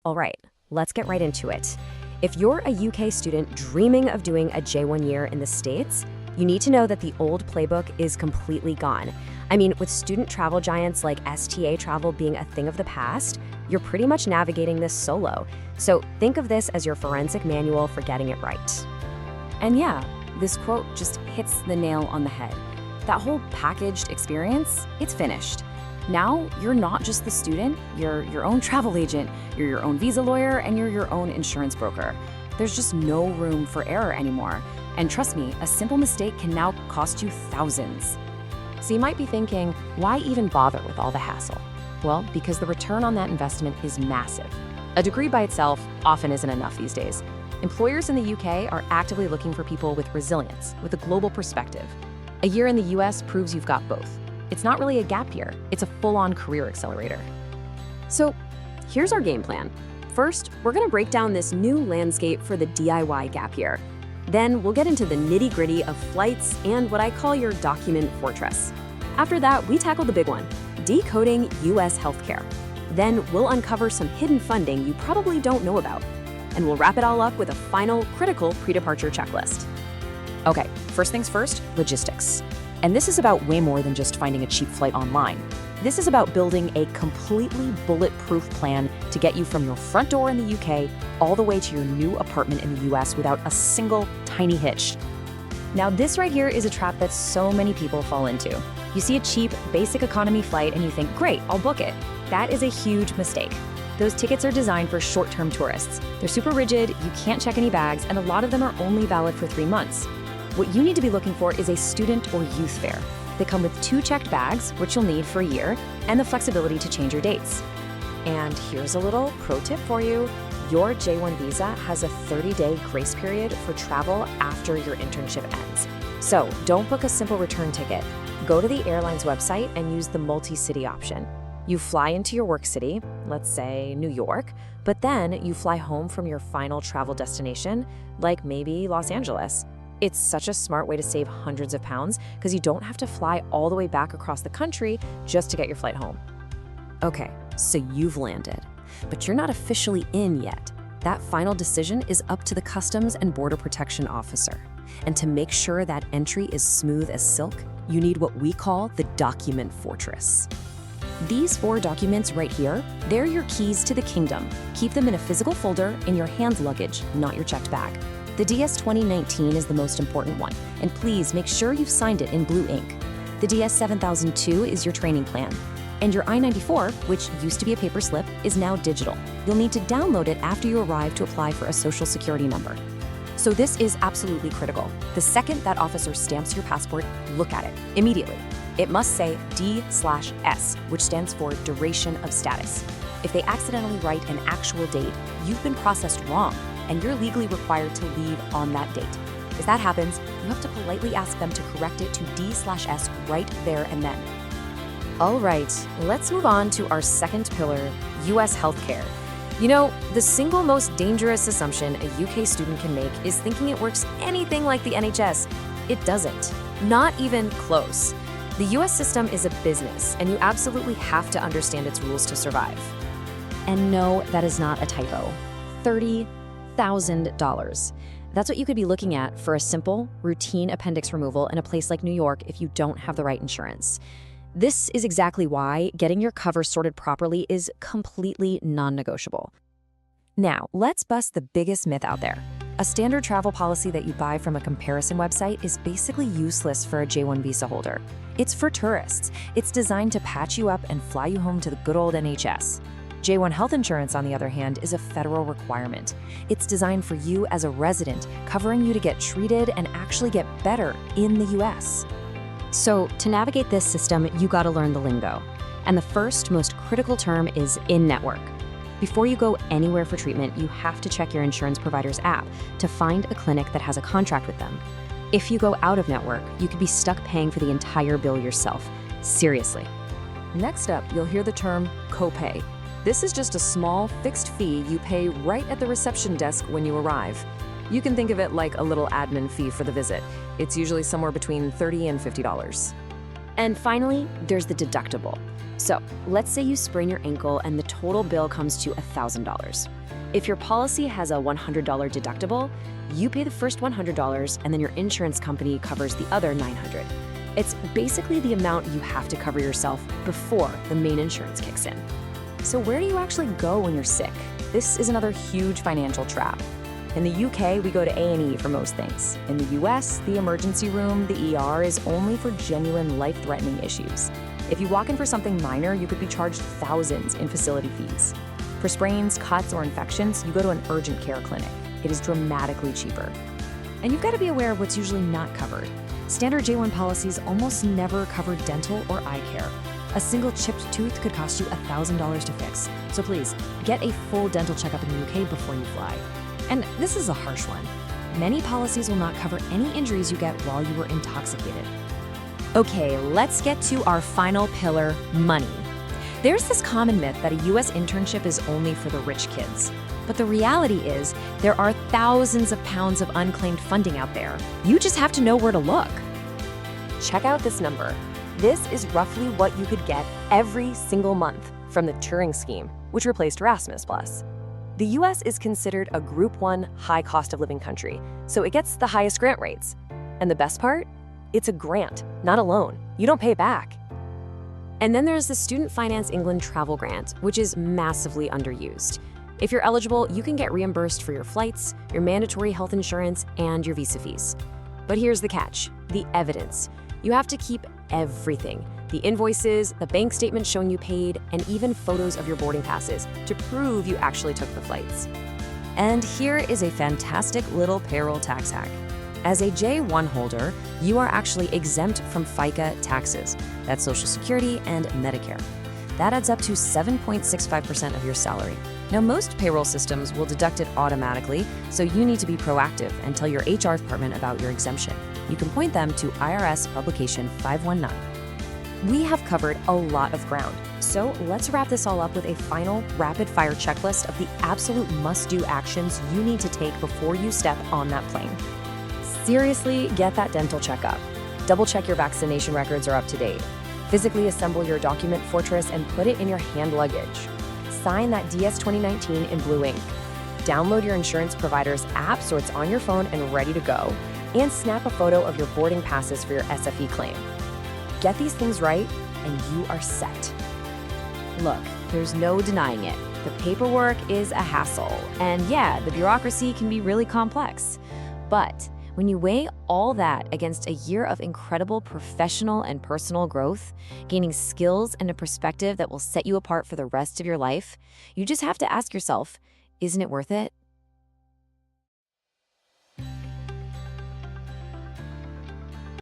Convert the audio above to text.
All right, let's get right into it. If you're a UK student dreaming of doing a J-1 year in the States, you need to know that the old playbook is completely gone. I mean, with student travel giants like STA travel being a thing of the past, you're pretty much navigating this solo. So think of this as your forensic manual for getting it right. And yeah, this quote just hits the nail on the head. That whole packaged experience, it's finished. Now, you're not just the student, you're your own travel agent, you're your own visa lawyer, and you're your own insurance broker. There's just no room for error anymore. And trust me, a simple mistake can now cost you thousands. So you might be thinking, why even bother with all the hassle? Well, because the return on that investment is massive. A degree by itself often isn't enough these days. Employers in the UK are actively looking for people with resilience, with a global perspective. A year in the US proves you've got both. It's not really a gap year, it's a full-on career accelerator. So here's our game plan. First, we're gonna break down this new landscape for the DIY gap year. Then we'll get into the nitty-gritty of flights and what I call your document fortress. After that, we tackle the big one, decoding US healthcare. Then we'll uncover some hidden funding you probably don't know about. And we'll wrap it all up with a final critical pre-departure checklist. Okay, first things first, logistics. And this is about way more than just finding a cheap flight online. This is about building a completely bulletproof plan to get you from your front door in the UK all the way to your new apartment in the US without a single tiny hitch. Now, this right here is a trap that so many people fall into. You see a cheap, basic economy flight and you think, great, I'll book it. That is a huge mistake. Those tickets are designed for short-term tourists. They're super rigid, you can't check any bags, and a lot of them are only valid for 3 months. What you need to be looking for is a student or youth fare. They come with 2 checked bags, which you'll need for a year, and the flexibility to change your dates. And here's a little pro tip for you. Your J-1 visa has a 30-day grace period for travel after your internship ends. So don't book a simple return ticket. Go to the airline's website and use the multi-city option. You fly into your work city, let's say New York, but then you fly home from your final travel destination, like maybe Los Angeles. It's such a smart way to save hundreds of pounds because you don't have to fly all the way back across the country just to get your flight home. Okay, so you've landed, but you're not officially in yet. That final decision is up to the Customs and Border Protection officer. And to make sure that entry is smooth as silk, you need what we call the document fortress. These 4 documents right here, they're your keys to the kingdom. Keep them in a physical folder in your hand luggage, not your checked bag. The DS 2019 is the most important one, and please make sure you've signed it in blue ink. The DS 7002 is your training plan. And your I-94, which used to be a paper slip, is now digital. You'll need to download it after you arrive to apply for a social security number. So this is absolutely critical. The second that officer stamps your passport, look at it immediately. It must say D/S, which stands for duration of status. If they accidentally write an actual date, you've been processed wrong, and you're legally required to leave on that date. If that happens, you have to politely ask them to correct it to D/S right there and then. All right, let's move on to our second pillar, US healthcare. You know, the single most dangerous assumption a UK student can make is thinking it works anything like the NHS. It doesn't. Not even close. The US system is a business, and you absolutely have to understand its rules to survive. And no, that is not a typo. $30,000. That's what you could be looking at for a simple, routine appendix removal in a place like New York if you don't have the right insurance. This is exactly why getting your cover sorted properly is completely non-negotiable. Now, let's bust the biggest myth out there. A standard travel policy that you buy from a comparison website is basically useless for a J-1 visa holder. It's for tourists. It's designed to patch you up and fly you home to the good old NHS. J-1 health insurance, on the other hand, is a federal requirement. It's designed for you as a resident, covering you to get treated and actually get better in the US. So to navigate this system, you gotta learn the lingo. And the first, most critical term is in-network. Before you go anywhere for treatment, you have to check your insurance provider's app to find a clinic that has a contract with them. If you go out of network, you could be stuck paying for the entire bill yourself. Seriously. Next up, you'll hear the term copay. This is just a small, fixed fee you pay right at the reception desk when you arrive. You can think of it like a little admin fee for the visit. It's usually somewhere between $30 and $50. And finally, there's the deductible. So let's say you sprain your ankle and the total bill comes to $1,000. If your policy has a $100 deductible, you pay the first $100 and then your insurance company covers the other $900. It's basically the amount you have to cover yourself before the main insurance kicks in. So where do you actually go when you're sick? This is another huge financial trap. In the UK, we go to A&E for most things. In the US, the emergency room, the ER, is only for genuine life-threatening issues. If you walk in for something minor, you could be charged thousands in facility fees. For sprains, cuts, or infections, you go to an urgent care clinic. It is dramatically cheaper. And you've got to be aware of what's usually not covered. Standard J-1 policies almost never cover dental or eye care. A single chipped tooth could cost you $1,000 to fix. So please, get a full dental checkup in the UK before you fly. And this is a harsh one. Many policies will not cover any injuries you get while you were intoxicated. Okay, let's get to our final pillar, money. There's this common myth that a US internship is only for the rich kids. But the reality is, there are thousands of pounds of unclaimed funding out there. You just have to know where to look. Check out this number. This is roughly what you could get every single month from the Turing scheme, which replaced Erasmus+. The US is considered a Group 1 high cost of living country, so it gets the highest grant rates. And the best part? It's a grant, not a loan. You don't pay back. And then there's the Student Finance England Travel Grant, which is massively underused. If you're eligible, you can get reimbursed for your flights, your mandatory health insurance, and your visa fees. But here's the catch, the evidence. You have to keep everything, the invoices, the bank statements showing you paid, and even photos of your boarding passes to prove you actually took the flights. And here is a fantastic little payroll tax hack. As a J-1 holder, you are actually exempt from FICA taxes. That's Social Security and Medicare. That adds up to 7.65% of your salary. Now, most payroll systems will deduct it automatically, so you need to be proactive and tell your HR department about your exemption. You can point them to IRS Publication 519. We have covered a lot of ground, so let's wrap this all up with a final rapid-fire checklist of the absolute must-do actions you need to take before you step on that plane. Seriously, get that dental checkup. Double-check your vaccination records are up to date. Physically assemble your document fortress and put it in your hand luggage. Sign that DS 2019 in blue ink. Download your insurance provider's app so it's on your phone and ready to go. And snap a photo of your boarding passes for your SFE claim. Get these things right, and you are set. Look, there's no denying it. The paperwork is a hassle. And yeah, the bureaucracy can be really complex. But when you weigh all that against a year of incredible professional and personal growth, gaining skills and a perspective that will set you apart for the rest of your life, you just have to ask yourself, isn't it worth it?